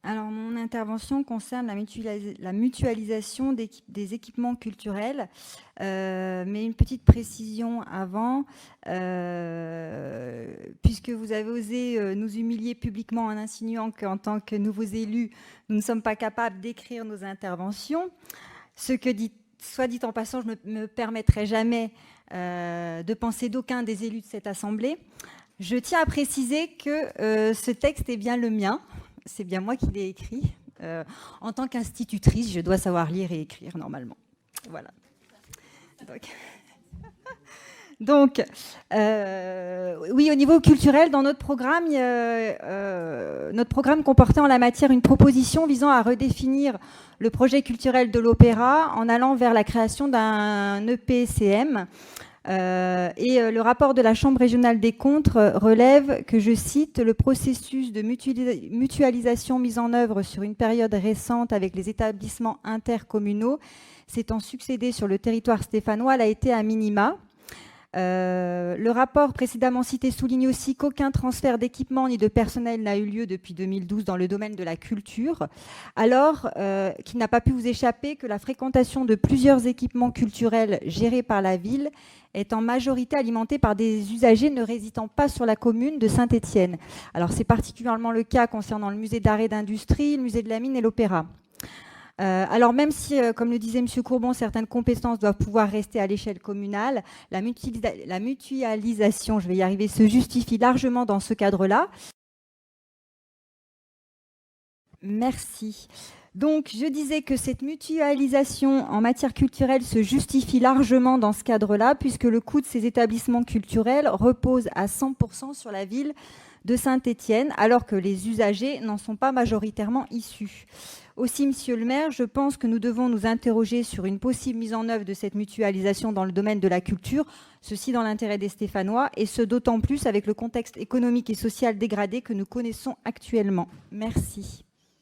Alors, mon intervention concerne la mutualisation des équipements culturels, mais une petite précision avant, puisque vous avez osé nous humilier publiquement en insinuant qu'en tant que nouveaux élus, nous ne sommes pas capables d'écrire nos interventions, ce que soit dit en passant, je ne me permettrai jamais de penser d'aucun des élus de cette Assemblée. Je tiens à préciser que ce texte est bien le mien. C'est bien moi qui l'ai écrit. En tant qu'institutrice, je dois savoir lire et écrire normalement. Voilà. Donc oui, au niveau culturel, dans notre programme comportait en la matière une proposition visant à redéfinir le projet culturel de l'opéra en allant vers la création d'un EPCM. Le rapport de la Chambre régionale des comptes relève que, je cite, le processus de mutualisation mis en œuvre sur une période récente avec les établissements intercommunaux s'étant succédé sur le territoire stéphanois l'a été à minima. Le rapport précédemment cité souligne aussi qu'aucun transfert d'équipement ni de personnel n'a eu lieu depuis 2012 dans le domaine de la culture, alors qu'il n'a pas pu vous échapper que la fréquentation de plusieurs équipements culturels gérés par la ville est en majorité alimentée par des usagers ne résidant pas sur la commune de Saint-Étienne. Alors c'est particulièrement le cas concernant le musée d'art et d'industrie, le musée de la mine et l'opéra. Alors même si, comme le disait M. Courbon, certaines compétences doivent pouvoir rester à l'échelle communale, la mutualisation, je vais y arriver, se justifie largement dans ce cadre-là. Merci. Donc, je disais que cette mutualisation en matière culturelle se justifie largement dans ce cadre-là, puisque le coût de ces établissements culturels repose à 100% sur la ville de Saint-Étienne, alors que les usagers n'en sont pas majoritairement issus. Aussi, monsieur le maire, je pense que nous devons nous interroger sur une possible mise en œuvre de cette mutualisation dans le domaine de la culture, ceci dans l'intérêt des Stéphanois, et ce d'autant plus avec le contexte économique et social dégradé que nous connaissons actuellement. Merci.